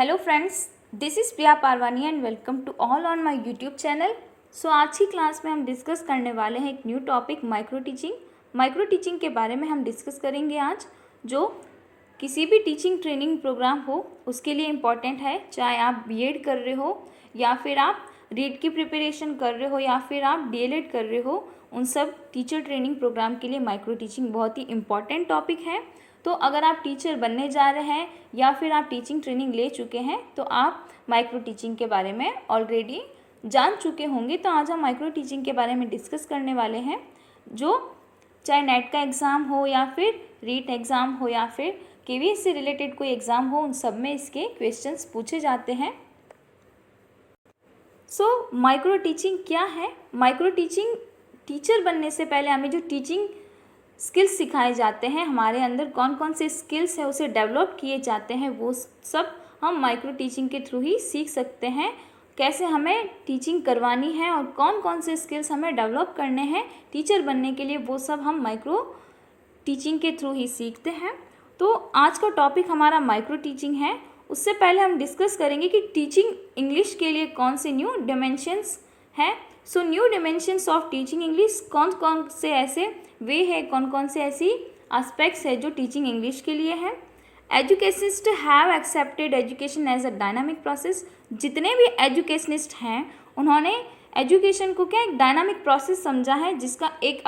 Hello friends, this is Priya Parwani and welcome to all on my YouTube channel. So आज की class में हम discuss करने वाले हैं एक new topic micro teaching. Micro teaching के बारे में हम डिस्कस करेंगे आज, जो किसी भी टीचिंग ट्रेनिंग प्रोग्राम हो उसके लिए इम्पॉर्टेंट है। चाहे आप बीएड कर रहे हो या फिर आप रीट की प्रिपरेशन कर रहे हो या फिर आप डीएलएड कर रहे हो, उन सब टीचर ट्रेनिंग प्रोग्राम के लिए माइक्रो टीचिंग बहुत ही इम्पॉर्टेंट टॉपिक है। तो अगर आप टीचर बनने जा रहे हैं या फिर आप टीचिंग ट्रेनिंग ले चुके हैं तो आप माइक्रो टीचिंग के बारे में ऑलरेडी जान चुके होंगे। तो आज हम माइक्रो टीचिंग के बारे में डिस्कस करने वाले हैं, जो चाहे नेट का एग्ज़ाम हो या फिर रीट एग्ज़ाम हो या फिर केवीएस से रिलेटेड कोई एग्ज़ाम हो, उन सब में इसके क्वेश्चंस पूछे जाते हैं। सो माइक्रो टीचिंग क्या है? माइक्रो टीचिंग, टीचर बनने से पहले हमें जो टीचिंग स्किल्स सिखाए जाते हैं, हमारे अंदर कौन कौन से स्किल्स है उसे डेवलप किए जाते हैं, वो सब हम माइक्रो टीचिंग के थ्रू ही सीख सकते हैं। कैसे हमें टीचिंग करवानी है और कौन कौन से स्किल्स हमें डेवलप करने हैं टीचर बनने के लिए, वो सब हम माइक्रो टीचिंग के थ्रू ही सीखते हैं। तो आज का टॉपिक हमारा माइक्रो टीचिंग है। उससे पहले हम डिस्कस करेंगे कि टीचिंग इंग्लिश के लिए कौन से न्यू डिमेंशंस हैं। So new dimensions of teaching English, कौन कौन से ऐसे वे है, कौन कौन से ऐसी एस्पेक्ट्स है जो टीचिंग इंग्लिश के लिए है। Educationist have accepted education as a dynamic process. जितने भी एजुकेशनिस्ट हैं उन्होंने एजुकेशन को क्या एक डायनामिक प्रोसेस समझा है, जिसका एक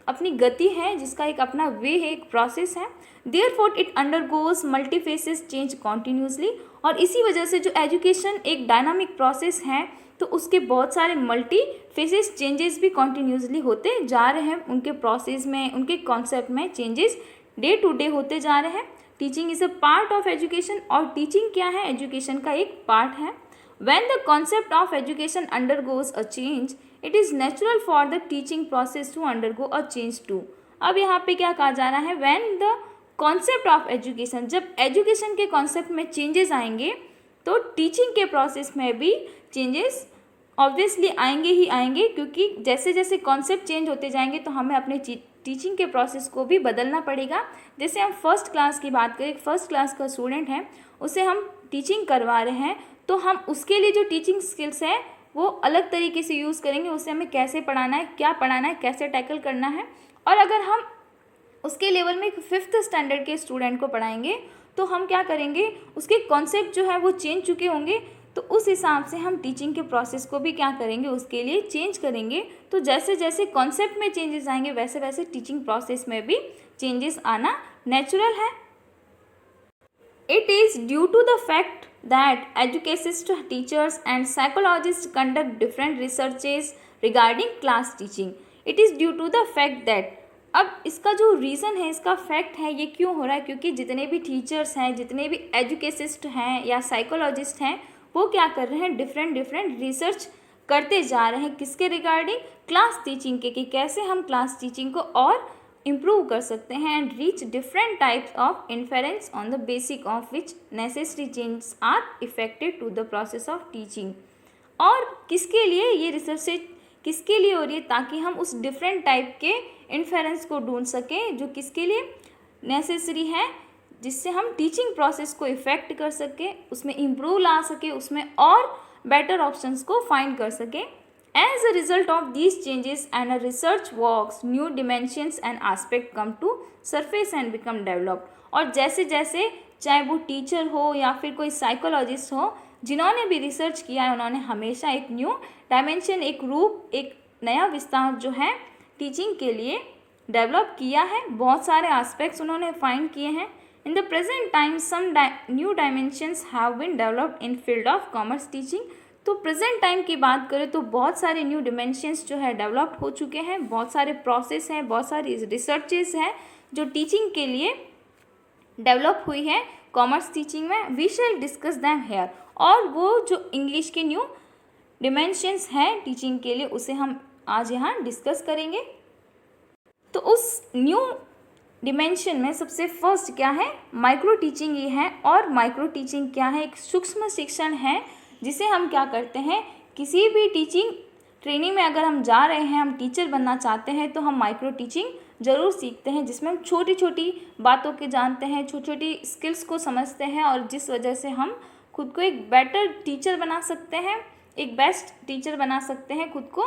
अपनी गति है, जिसका एक अपना वे है, एक प्रोसेस है। Therefore it undergoes multi faces change continuously. और इसी वजह से जो एजुकेशन एक डायनामिक प्रोसेस है तो उसके बहुत सारे मल्टी फेसेस चेंजेस भी कॉन्टीन्यूसली होते जा रहे हैं। उनके प्रोसेस में, उनके कॉन्सेप्ट में चेंजेस डे टू डे होते जा रहे हैं। Teaching is a part of education, और टीचिंग क्या है? एजुकेशन का एक पार्ट है। When the concept of education undergoes a change, it is natural for the teaching process to undergo a change too. अब यहाँ पे क्या कहा जा रहा है? When the concept of education, जब एजुकेशन के कॉन्सेप्ट में चेंजेस आएंगे तो टीचिंग के प्रोसेस में भी चेंजेस ऑब्वियसली आएंगे ही आएंगे, क्योंकि जैसे जैसे कॉन्सेप्ट चेंज होते जाएंगे तो हमें अपने टीचिंग के प्रोसेस को भी बदलना पड़ेगा। जैसे हम फर्स्ट क्लास की बात करें, फर्स्ट क्लास का स्टूडेंट है, उसे हम टीचिंग करवा रहे हैं तो हम उसके लिए जो टीचिंग स्किल्स है वो अलग तरीके से यूज़ करेंगे। उसे हमें कैसे पढ़ाना है, क्या पढ़ाना है, कैसे टैकल करना है। और अगर हम उसके लेवल में 5th स्टैंडर्ड के स्टूडेंट को पढ़ाएंगे तो हम क्या करेंगे, उसके कॉन्सेप्ट जो है वो चेंज चुके होंगे, तो उस हिसाब से हम टीचिंग के प्रोसेस को भी क्या करेंगे, उसके लिए चेंज करेंगे। तो जैसे जैसे कॉन्सेप्ट में चेंजेस आएंगे वैसे वैसे टीचिंग प्रोसेस में भी चेंजेस आना नेचुरल है। It is due to the fact that educationist, teachers and psychologist conduct different researches regarding class teaching. It is due to the fact that, अब इसका जो रीज़न है, इसका फैक्ट है, ये क्यों हो रहा है? क्योंकि जितने भी टीचर्स हैं, जितने भी एजुकेशनिस्ट हैं या साइकोलॉजिस्ट हैं, वो क्या कर रहे हैं, डिफरेंट रिसर्च करते जा रहे हैं। किसके रिगार्डिंग? क्लास टीचिंग के, कि कैसे हम क्लास टीचिंग को और इम्प्रूव कर सकते हैं। And reach different types of inference on the basic of which necessary changes are effected to the process of teaching. और किसके लिए ये रिसर्च, किसके लिए हो रही है? ताकि हम उस डिफरेंट टाइप के इन्फेरेंस को ढूंढ सकें जो किसके लिए नेसेसरी है, जिससे हम टीचिंग प्रोसेस को इफ़ेक्ट कर सकें, उसमें इम्प्रूव ला सके, उसमें और बेटर ऑप्शंस को फाइंड कर सकें। As a result of these changes and a research works, new dimensions and aspect come to surface and become developed. और जैसे जैसे चाहे वो टीचर हो या फिर कोई साइकोलॉजिस्ट हो, जिन्होंने भी रिसर्च किया है, उन्होंने हमेशा एक न्यू डायमेंशन, एक रूप, एक नया विस्तार जो है टीचिंग के लिए डेवलप किया है। बहुत सारे एस्पेक्ट्स उन्होंने फाइंड किए हैं। In the present time, some new dimensions have been developed in field of commerce teaching। तो प्रेजेंट टाइम की बात करें तो बहुत सारे न्यू डिमेंशंस जो है डेवलप हो चुके हैं, बहुत सारे प्रोसेस हैं, बहुत सारी रिसर्चेस हैं जो टीचिंग के लिए डेवलप हुई है कॉमर्स टीचिंग में। We shall discuss them here. और वो जो इंग्लिश के न्यू डिमेंशंस हैं टीचिंग के लिए, उसे हम आज यहाँ डिस्कस करेंगे। तो उस न्यू डिमेंशन में सबसे फर्स्ट क्या है? माइक्रो टीचिंग ये है। और माइक्रो टीचिंग क्या है? एक सूक्ष्म शिक्षण है, जिसे हम क्या करते हैं, किसी भी टीचिंग ट्रेनिंग में अगर हम जा रहे हैं, हम टीचर बनना चाहते हैं, तो हम माइक्रो टीचिंग ज़रूर सीखते हैं, जिसमें हम छोटी छोटी बातों के जानते हैं, छोटी छोटी स्किल्स को समझते हैं, और जिस वजह से हम खुद को एक बेटर टीचर बना सकते हैं, एक बेस्ट टीचर बना सकते हैं, खुद को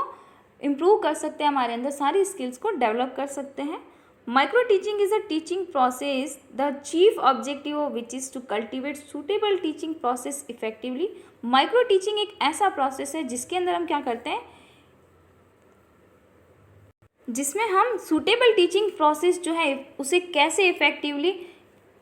इम्प्रूव कर सकते हैं, हमारे अंदर सारी स्किल्स को डेवलप कर सकते हैं। Micro teaching is a teaching process the chief objective of which is to cultivate suitable teaching process effectively. Micro teaching एक ऐसा प्रोसेस है जिसके अंदर हम क्या करते हैं, जिसमें हम सूटेबल टीचिंग प्रोसेस जो है उसे कैसे इफ़ेक्टिवली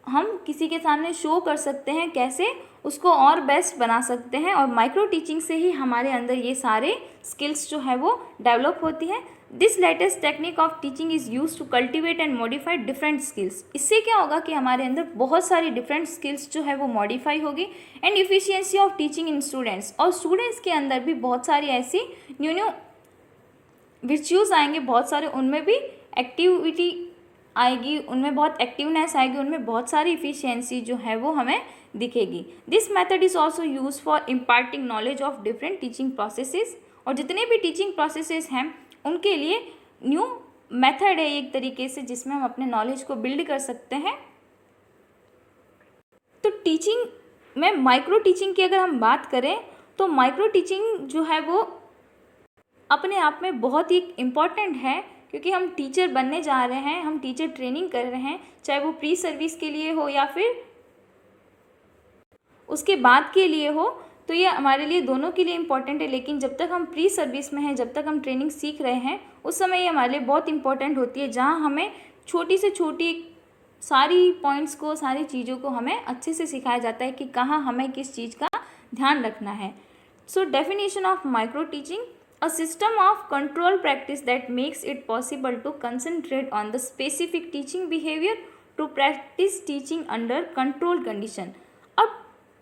हम किसी के सामने शो कर सकते हैं, कैसे उसको और बेस्ट बना सकते हैं, और माइक्रो टीचिंग से ही हमारे अंदर ये सारे स्किल्स जो है वो डेवलप होती है। This latest technique of teaching is use to cultivate and modify different skills. इससे क्या होगा कि हमारे अंदर बहुत सारी डिफरेंट स्किल्स जो है वो मॉडिफाई होगी and efficiency of teaching in students, और स्टूडेंट्स के अंदर भी बहुत सारी ऐसी न्यू विर्च्यूज़ आएंगे, बहुत सारे उनमें भी एक्टिविटी आएगी, उनमें बहुत एक्टिवनेस आएगी, उनमें बहुत सारी इफ़िशियंसी जो है वो हमें दिखेगी। This method is also use for imparting knowledge of different teaching processes, और जितने भी टीचिंग प्रोसेसेस हैं उनके लिए न्यू मेथड है एक तरीके से जिसमें हम अपने नॉलेज को बिल्ड कर सकते हैं। तो टीचिंग में माइक्रो टीचिंग की अगर हम बात करें तो माइक्रो टीचिंग जो है वो अपने आप में बहुत ही इम्पॉर्टेंट है, क्योंकि हम टीचर बनने जा रहे हैं, हम टीचर ट्रेनिंग कर रहे हैं, चाहे वो प्री सर्विस के लिए हो या फिर उसके बाद के लिए हो, तो ये हमारे लिए दोनों के लिए इम्पॉर्टेंट है। लेकिन जब तक हम प्री सर्विस में हैं, जब तक हम ट्रेनिंग सीख रहे हैं, उस समय ये हमारे लिए बहुत इंपॉर्टेंट होती है, जहाँ हमें छोटी से छोटी सारी पॉइंट्स को, सारी चीज़ों को हमें अच्छे से सिखाया जाता है कि कहाँ हमें किस चीज़ का ध्यान रखना है। So definition of micro teaching: a system of control practice that makes it possible to concentrate on the specific teaching behavior to practice teaching under control condition। अब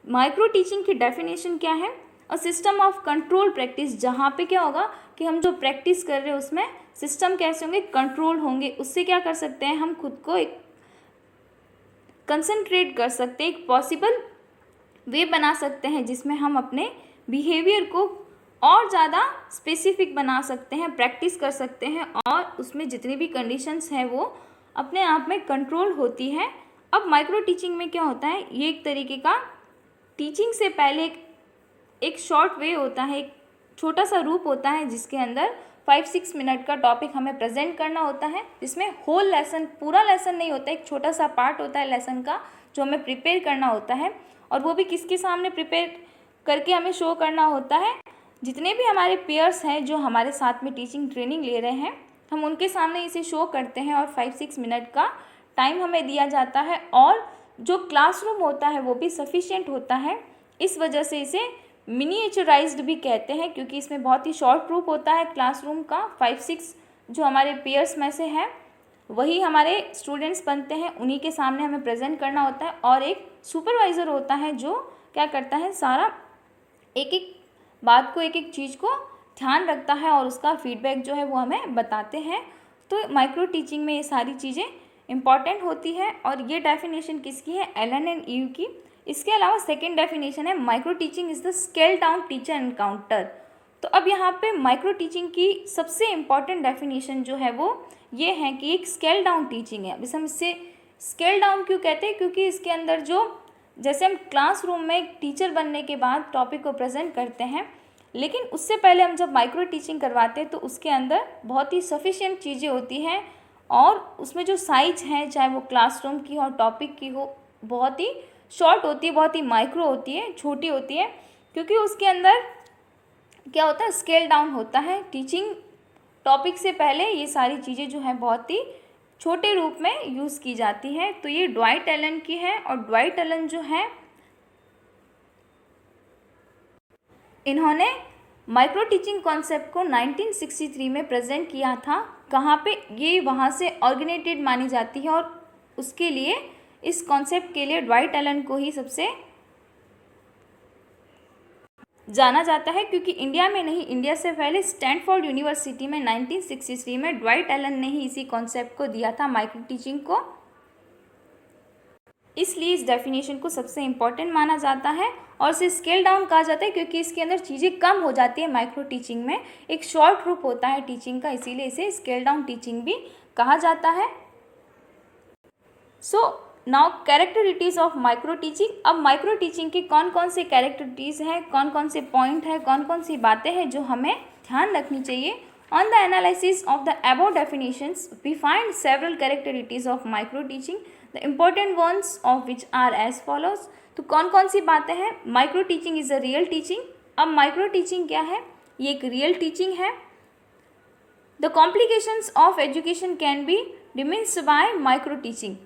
माइक्रो टीचिंग की डेफिनेशन क्या है? A system of control practice, जहाँ पे क्या होगा कि हम जो प्रैक्टिस कर रहे हैं उसमें सिस्टम कैसे होंगे, कंट्रोल होंगे। उससे क्या कर सकते हैं, हम खुद को एक कंसंट्रेट कर सकते हैं, एक पॉसिबल वे बना सकते हैं जिसमें हम अपने बिहेवियर को और ज़्यादा स्पेसिफिक बना सकते हैं, प्रैक्टिस कर सकते हैं, और उसमें जितनी भी कंडीशंस हैं वो अपने आप में कंट्रोल होती है। अब माइक्रो टीचिंग में क्या होता है, ये एक तरीके का टीचिंग से पहले एक शॉर्ट वे होता है, एक छोटा सा रूप होता है जिसके अंदर 5-6 मिनट का टॉपिक हमें प्रेजेंट करना होता है, जिसमें होल लेसन, पूरा लेसन नहीं होता, एक छोटा सा पार्ट होता है लेसन का जो हमें प्रिपेयर करना होता है, और वो भी किसके सामने प्रिपेयर करके हमें शो करना होता है, जितने भी हमारे पेयर्स हैं जो हमारे साथ में टीचिंग ट्रेनिंग ले रहे हैं, हम उनके सामने इसे शो करते हैं, और 5-6 मिनट का टाइम हमें दिया जाता है, और जो क्लासरूम होता है वो भी सफिशिएंट होता है। इस वजह से इसे मिनिएचराइज्ड भी कहते हैं, क्योंकि इसमें बहुत ही शॉर्ट रूप होता है क्लासरूम का। 5-6 जो हमारे पेयर्स में से हैं वही हमारे स्टूडेंट्स बनते हैं, उन्हीं के सामने हमें प्रेजेंट करना होता है, और एक सुपरवाइज़र होता है जो क्या करता है, सारा एक एक बात को, एक एक चीज़ को ध्यान रखता है और उसका फीडबैक जो है वो हमें बताते हैं। तो माइक्रो टीचिंग में ये सारी चीज़ें इंपॉर्टेंट होती है, और ये डेफिनेशन किसकी है, एलन एंड ईव की। इसके अलावा सेकेंड डेफिनेशन है, micro teaching is the scale down teacher encounter. तो अब यहाँ पे माइक्रो टीचिंग की सबसे इम्पॉर्टेंट डेफिनेशन जो है वो ये है कि एक स्केल डाउन टीचिंग है। अब हम इससे स्केल डाउन क्यों कहते हैं, क्योंकि इसके अंदर जो, जैसे हम क्लासरूम में एक टीचर बनने के बाद टॉपिक को प्रेजेंट करते हैं, लेकिन उससे पहले हम जब माइक्रो टीचिंग करवाते हैं तो उसके अंदर बहुत ही सफिशिएंट चीज़ें होती हैं, और उसमें जो साइज है, चाहे वो क्लासरूम की हो, टॉपिक की हो, बहुत ही शॉर्ट होती है, बहुत ही माइक्रो होती है, छोटी होती है, क्योंकि उसके अंदर क्या होता है, स्केल डाउन होता है। टीचिंग टॉपिक से पहले ये सारी चीज़ें जो हैं बहुत ही छोटे रूप में यूज़ की जाती है। तो ये ड्वाइट एलन की है, और ड्वाइट एलन जो है इन्होंने माइक्रो टीचिंग कॉन्सेप्ट को 1963 में प्रेजेंट किया था। कहाँ पे, ये वहाँ से ऑर्गेनाइटेड मानी जाती है, और उसके लिए, इस कॉन्सेप्ट के लिए ड्वाइट एलन को ही सबसे जाना जाता है, क्योंकि इंडिया में नहीं, इंडिया से पहले स्टैनफोर्ड यूनिवर्सिटी में 1963 में ड्वाइट एलन ने ही इसी कॉन्सेप्ट को दिया था, माइक्रो टीचिंग को। इसलिए इस डेफिनेशन को सबसे इम्पॉर्टेंट माना जाता है, और इसे स्केल डाउन कहा जाता है क्योंकि इसके अंदर चीज़ें कम हो जाती है। माइक्रो टीचिंग में एक शॉर्ट रूप होता है टीचिंग का, इसीलिए इसे स्केल डाउन टीचिंग भी कहा जाता है। So now characteristics of micro teaching. अब माइक्रो टीचिंग के कौन कौन से कैरेक्टरिटीज़ हैं, कौन कौन से पॉइंट हैं, कौन कौन सी बातें हैं जो हमें ध्यान रखनी चाहिए। On the analysis of the above definitions we find several characteristics of micro teaching, the important ones of which are as follows. तो कौन कौन सी बातें हैं। Micro teaching is a real teaching. अब माइक्रो टीचिंग क्या है, ये एक रियल टीचिंग है। The complications of education can be diminished by micro teaching.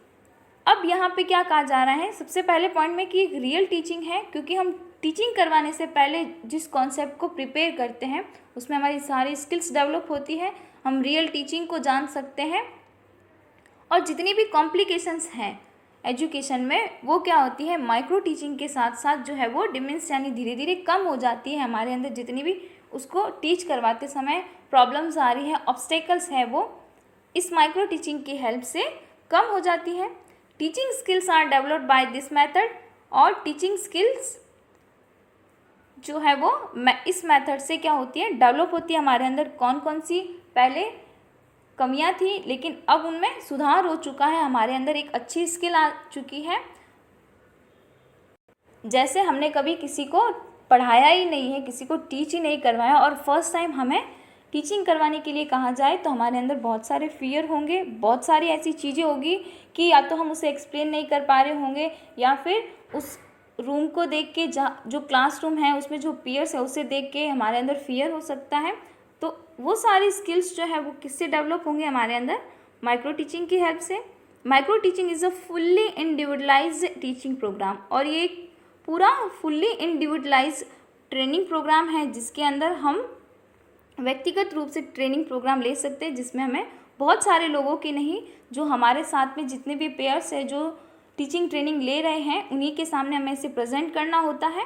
अब यहाँ पे क्या कहा जा रहा है, सबसे पहले पॉइंट में कि एक रियल टीचिंग है, क्योंकि हम टीचिंग करवाने से पहले जिस कॉन्सेप्ट को प्रिपेयर करते हैं उसमें हमारी सारी स्किल्स डेवलप होती है, हम रियल टीचिंग को जान सकते हैं। और जितनी भी कॉम्प्लिकेशंस हैं एजुकेशन में वो क्या होती है, माइक्रो टीचिंग के साथ साथ जो है वो डिमिनिश यानी धीरे धीरे कम हो जाती है। हमारे अंदर जितनी भी उसको टीच करवाते समय प्रॉब्लम्स आ रही है, ऑब्स्टेकल्स है, वो इस माइक्रो टीचिंग की हेल्प से कम हो जाती है। Teaching skills are developed by this method. और टीचिंग स्किल्स जो है वो इस मेथड से क्या होती है, डेवलप होती है। हमारे अंदर कौन कौन सी पहले कमियां थी लेकिन अब उनमें सुधार हो चुका है, हमारे अंदर एक अच्छी स्किल आ चुकी है। जैसे हमने कभी किसी को पढ़ाया ही नहीं है, किसी को टीच ही नहीं करवाया और फर्स्ट टाइम हमें टीचिंग करवाने के लिए कहा जाए तो हमारे अंदर बहुत सारे फियर होंगे, बहुत सारी ऐसी चीज़ें होगी कि या तो हम उसे एक्सप्लेन नहीं कर पा रहे होंगे या फिर उस रूम को देख के जो क्लासरूम है उसमें जो पीयर्स है उसे देख के हमारे अंदर फियर हो सकता है। तो वो सारी स्किल्स जो है वो किससे डेवलप होंगे हमारे अंदर, माइक्रो टीचिंग की हेल्प से। Micro teaching is a fully individualised teaching programme. और ये एक पूरा फुल्ली इंडिविजुअलाइज्ड ट्रेनिंग प्रोग्राम है जिसके अंदर हम व्यक्तिगत रूप से ट्रेनिंग प्रोग्राम ले सकते हैं, जिसमें हमें बहुत सारे लोगों की नहीं, जो हमारे साथ में जितने भी पेयर्स हैं जो टीचिंग ट्रेनिंग ले रहे हैं उन्हीं के सामने हमें इसे प्रेजेंट करना होता है।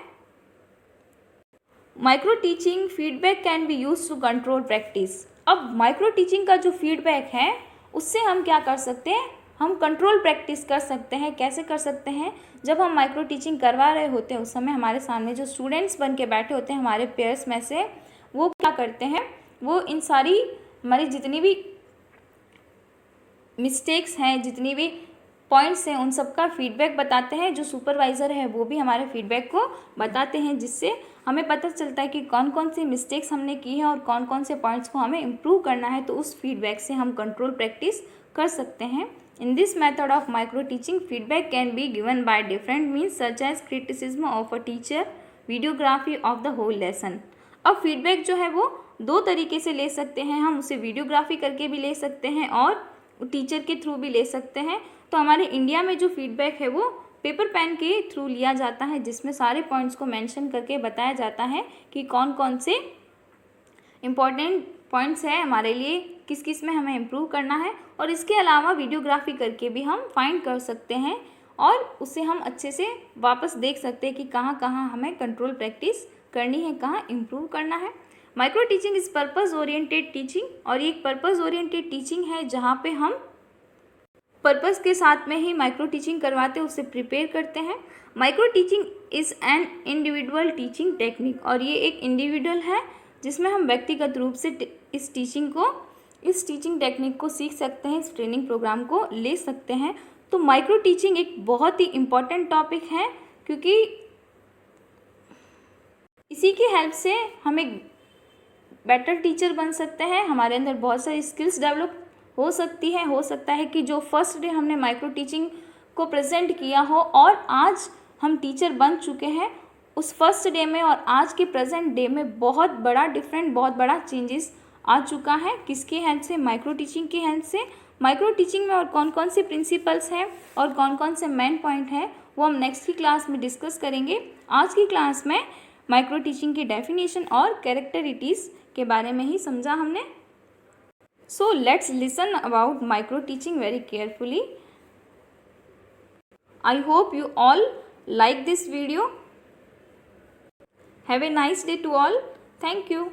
Micro teaching feedback can be use to control practice. अब माइक्रो टीचिंग का जो फीडबैक है उससे हम क्या कर सकते हैं, हम कंट्रोल प्रैक्टिस कर सकते हैं। कैसे कर सकते हैं, जब हम माइक्रो टीचिंग करवा रहे होते हैं उस समय हमारे सामने जो स्टूडेंट्स बन के बैठे होते हैं हमारे पेयर्स में से, वो क्या करते हैं, वो इन सारी हमारी जितनी भी मिस्टेक्स हैं, जितनी भी पॉइंट्स हैं, उन सब का फीडबैक बताते हैं। जो सुपरवाइज़र है वो भी हमारे फीडबैक को बताते हैं, जिससे हमें पता चलता है कि कौन कौन सी मिस्टेक्स हमने की है और कौन कौन से पॉइंट्स को हमें इम्प्रूव करना है। तो उस फीडबैक से हम कंट्रोल प्रैक्टिस कर सकते हैं। In this method of micro teaching feedback can be given by different means such as criticism of a teacher, videography of the whole lesson. अब फीडबैक जो है वो दो तरीके से ले सकते हैं, हम उसे वीडियोग्राफी करके भी ले सकते हैं और टीचर के थ्रू भी ले सकते हैं। तो हमारे इंडिया में जो फीडबैक है वो पेपर पेन के थ्रू लिया जाता है, जिसमें सारे पॉइंट्स को मेंशन करके बताया जाता है कि कौन कौन से इम्पॉर्टेंट पॉइंट्स है हमारे लिए, किस किस में हमें इम्प्रूव करना है। और इसके अलावा वीडियोग्राफी करके भी हम फाइंड कर सकते हैं और उसे हम अच्छे से वापस देख सकते हैं कि कहाँ कहाँ हमें कंट्रोल प्रैक्टिस करनी है, कहाँ इम्प्रूव करना है। Micro teaching is purpose oriented teaching. और ये एक पर्पस ओरिएंटेड टीचिंग है जहाँ पे हम पर्पस के साथ में ही माइक्रो टीचिंग करवाते हैं, उसे प्रिपेयर करते हैं। Micro teaching is an individual teaching technique. और ये एक इंडिविजुअल है जिसमें हम व्यक्तिगत रूप से इस टीचिंग टेक्निक को सीख सकते हैं, इस ट्रेनिंग प्रोग्राम को ले सकते हैं। तो माइक्रो टीचिंग एक बहुत ही इम्पॉर्टेंट टॉपिक है, क्योंकि इसी की हेल्प से हम एक बेटर टीचर बन सकते हैं, हमारे अंदर बहुत सारी स्किल्स डेवलप हो सकती है। हो सकता है कि जो फर्स्ट डे हमने माइक्रो टीचिंग को प्रेजेंट किया हो और आज हम टीचर बन चुके हैं, उस फर्स्ट डे में और आज के प्रेजेंट डे में बहुत बड़ा डिफरेंट, बहुत बड़ा चेंजेस आ चुका है। किसकी हेल्प से, माइक्रो टीचिंग की हेल्प से। माइक्रो टीचिंग में और कौन कौन से प्रिंसिपल्स हैं और कौन कौन से मेन पॉइंट हैं वो हम नेक्स्ट की क्लास में डिस्कस करेंगे। आज की क्लास में माइक्रो टीचिंग की डेफिनेशन और कैरेक्टरिटीज़ के बारे में ही समझा हमने। So let's listen about micro teaching very carefully. I hope you all like this video. Have a nice day to all. Thank you.